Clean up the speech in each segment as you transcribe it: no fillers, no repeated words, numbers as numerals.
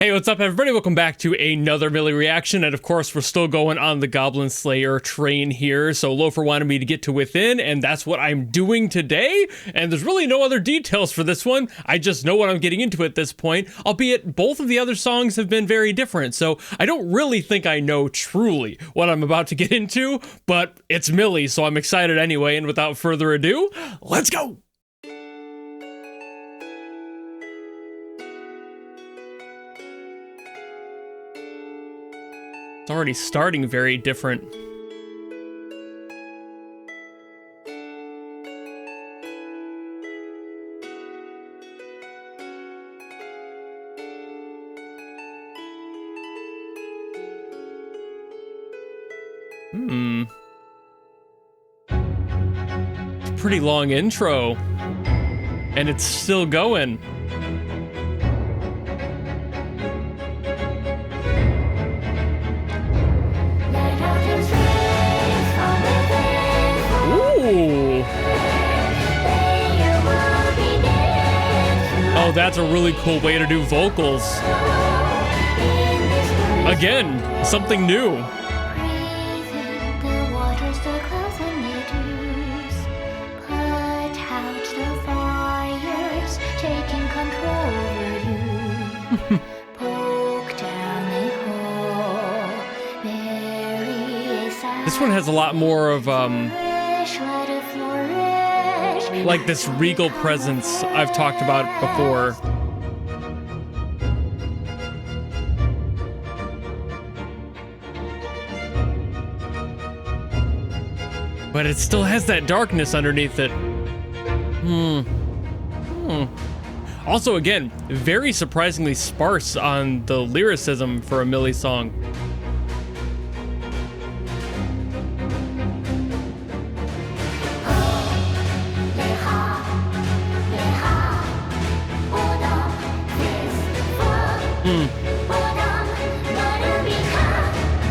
Hey, what's up, everybody? Welcome back to another Mili reaction, and of course, we're still going on the Goblin Slayer train here, so Loafer wanted me to get to Within, and that's what I'm doing today, and there's really no other details for this one. I just know what I'm getting into at this point, albeit both of the other songs have been very different, so I don't really think I know truly what I'm about to get into, but it's Mili, so I'm excited anyway, and without further ado, let's go! It's already starting very different. It's a pretty long intro, and it's still going. Oh, that's a really cool way to do vocals. Again, something new. This one has a lot more of like this regal presence I've talked about before. But it still has that darkness underneath it. Also, again, very surprisingly sparse on the lyricism for a Mili song.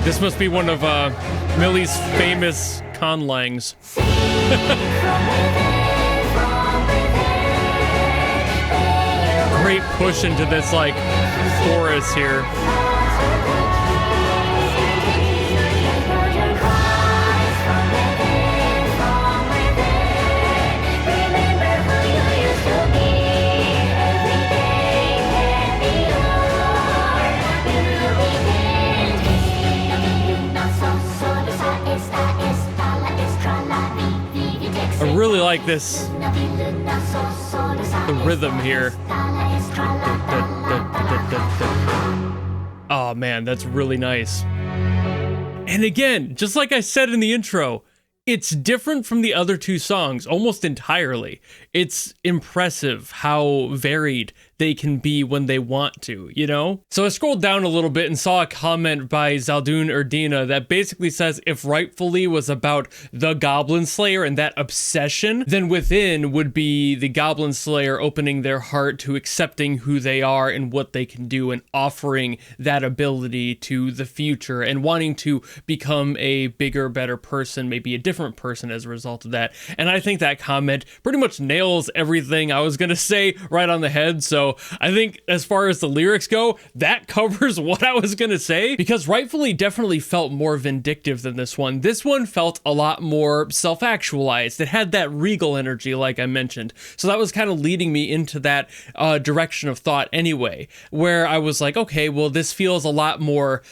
This must be one of Mili's famous conlangs. Great push into this like chorus here. I really like this, the rhythm here. Oh man, that's really nice. And again, just like I said in the intro, it's different from the other two songs almost entirely. It's impressive how varied they can be when they want to, you know? So I scrolled down a little bit and saw a comment by Zaldun Erdina that basically says if Rightfully was about the Goblin Slayer and that obsession, then Within would be the Goblin Slayer opening their heart to accepting who they are and what they can do and offering that ability to the future and wanting to become a bigger, better person, maybe a different person as a result of that. And I think that comment pretty much nails everything I was gonna say right on the head. So I think as far as the lyrics go, that covers what I was gonna say, because Rightfully definitely felt more vindictive than this one. This one felt a lot more self-actualized. It had that regal energy, like I mentioned. So that was kind of leading me into that direction of thought anyway, where I was like, okay, well, this feels a lot more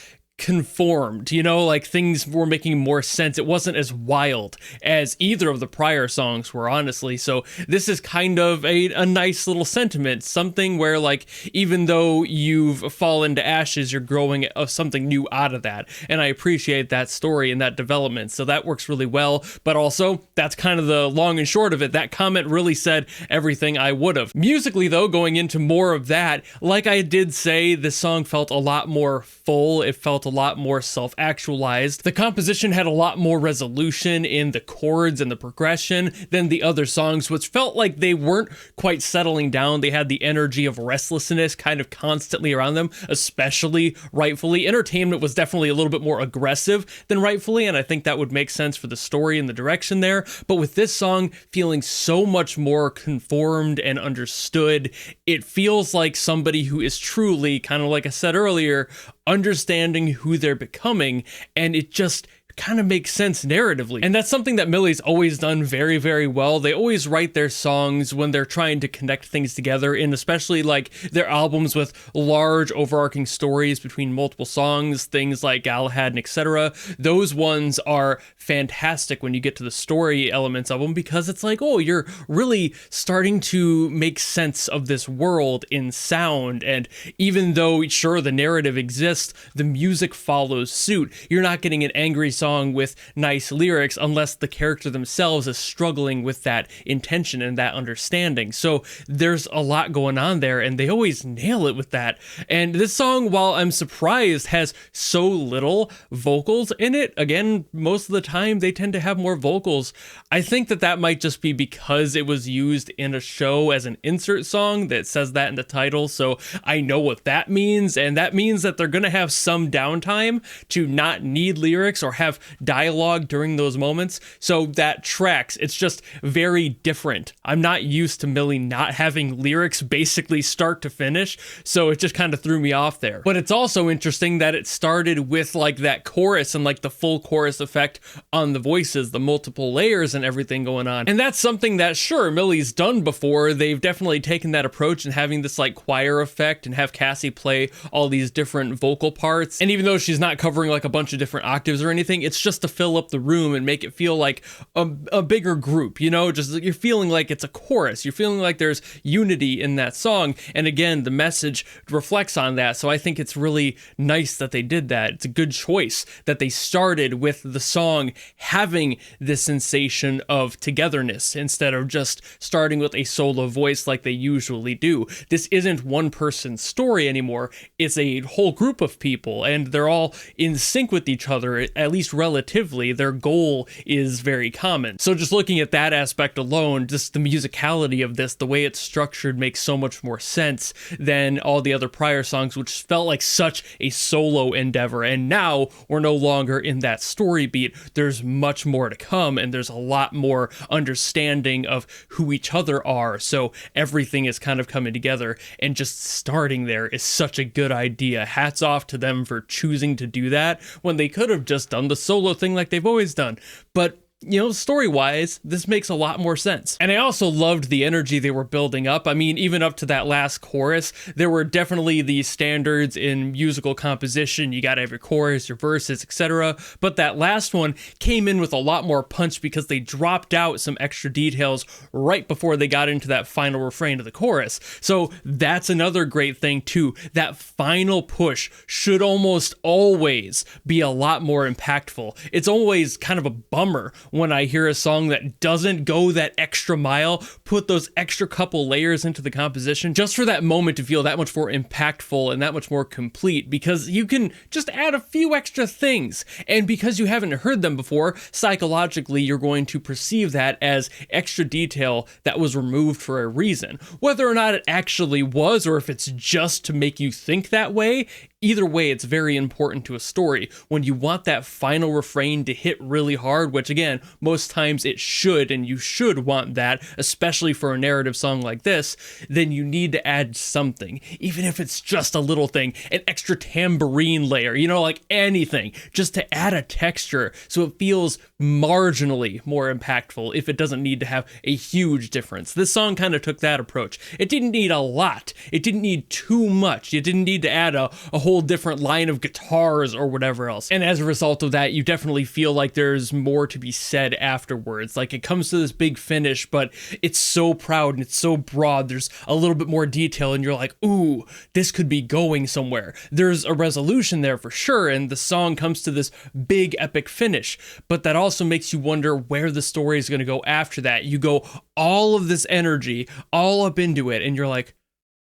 conformed, you know, like things were making more sense. It wasn't as wild as either of the prior songs were, honestly. So this is kind of a nice little sentiment, something where like, even though you've fallen to ashes, you're growing something new out of that. And I appreciate that story and that development. So that works really well. But also, that's kind of the long and short of it. That comment really said everything I would have. Musically though, going into more of that, like I did say, the song felt a lot more full. It felt a lot more self-actualized. The composition had a lot more resolution in the chords and the progression than the other songs, which felt like they weren't quite settling down. They had the energy of restlessness kind of constantly around them, especially Rightfully. Entertainment was definitely a little bit more aggressive than Rightfully, and I think that would make sense for the story and the direction there. But with this song feeling so much more conformed and understood, it feels like somebody who is truly, kind of like I said earlier, understanding who they're becoming, and it just kind of makes sense narratively. And that's something that Mili's always done very, very well. They always write their songs when they're trying to connect things together, and especially like their albums with large overarching stories between multiple songs, things like Galahad and etc. Those ones are fantastic when you get to the story elements of them, because it's like, oh, you're really starting to make sense of this world in sound. And even though, sure, the narrative exists, the music follows suit. You're not getting an angry song with nice lyrics unless the character themselves is struggling with that intention and that understanding. So there's a lot going on there, and they always nail it with that. And this song, while I'm surprised, has so little vocals in it. Again, most of the time they tend to have more vocals. I think that might just be because it was used in a show as an insert song that says that in the title, so I know what that means, and that means that they're gonna have some downtime to not need lyrics or have dialogue during those moments, so that tracks. It's just very different. I'm not used to Mili not having lyrics basically start to finish, so it just kind of threw me off there. But it's also interesting that it started with like that chorus and like the full chorus effect on the voices, the multiple layers and everything going on. And that's something that, sure, Mili's done before. They've definitely taken that approach and having this like choir effect and have Cassie play all these different vocal parts. And even though she's not covering like a bunch of different octaves or anything, it's just to fill up the room and make it feel like a bigger group, you know, just you're feeling like it's a chorus. You're feeling like there's unity in that song. And again, the message reflects on that. So I think it's really nice that they did that. It's a good choice that they started with the song having this sensation of togetherness instead of just starting with a solo voice like they usually do. This isn't one person's story anymore. It's a whole group of people, and they're all in sync with each other, at least relatively. Their goal is very common. So just looking at that aspect alone, just the musicality of this, the way it's structured, makes so much more sense than all the other prior songs, which felt like such a solo endeavor. And now we're no longer in that story beat. There's much more to come, and there's a lot more understanding of who each other are. So everything is kind of coming together, and just starting there is such a good idea. Hats off to them for choosing to do that when they could have just done the solo thing like they've always done. But you know, story-wise, this makes a lot more sense. And I also loved the energy they were building up. I mean, even up to that last chorus, there were definitely these standards in musical composition. You gotta have your chorus, your verses, etc. But that last one came in with a lot more punch because they dropped out some extra details right before they got into that final refrain of the chorus. So that's another great thing too. That final push should almost always be a lot more impactful. It's always kind of a bummer when I hear a song that doesn't go that extra mile, put those extra couple layers into the composition, just for that moment to feel that much more impactful and that much more complete, because you can just add a few extra things. And because you haven't heard them before, psychologically, you're going to perceive that as extra detail that was removed for a reason. Whether or not it actually was, or if it's just to make you think that way, either way, it's very important to a story. When you want that final refrain to hit really hard, which again, most times it should, and you should want that, especially for a narrative song like this, then you need to add something, even if it's just a little thing, an extra tambourine layer, you know, like anything, just to add a texture so it feels marginally more impactful if it doesn't need to have a huge difference. This song kind of took that approach. It didn't need a lot. It didn't need too much. You didn't need to add a whole different line of guitars or whatever else. And as a result of that, you definitely feel like there's more to be said afterwards. Like, it comes to this big finish, but it's so proud and it's so broad. There's a little bit more detail, and you're like, ooh, this could be going somewhere. There's a resolution there for sure, and the song comes to this big epic finish, but that also makes you wonder where the story is going to go after that. You go all of this energy all up into it, and you're like,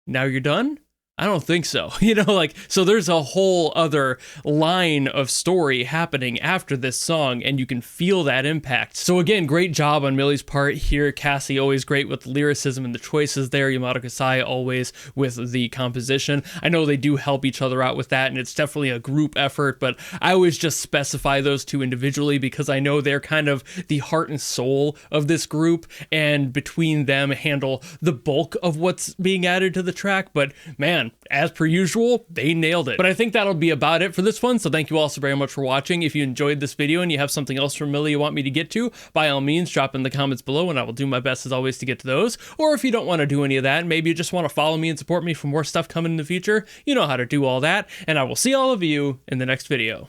now you're done? I don't think so. Like, so there's a whole other line of story happening after this song, and you can feel that impact. So again, great job on Mili's part here. Cassie always great with the lyricism and the choices there. Yamato Kasai always with the composition. I know they do help each other out with that, and it's definitely a group effort, but I always just specify those two individually because I know they're kind of the heart and soul of this group, and between them handle the bulk of what's being added to the track. But man, as per usual, they nailed it. But I think that'll be about it for this one, so thank you all so very much for watching. If you enjoyed this video and you have something else from Mili you want me to get to, by all means, drop in the comments below and I will do my best as always to get to those. Or if you don't want to do any of that, maybe you just want to follow me and support me for more stuff coming in the future, you know how to do all that, and I will see all of you in the next video.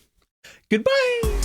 Goodbye!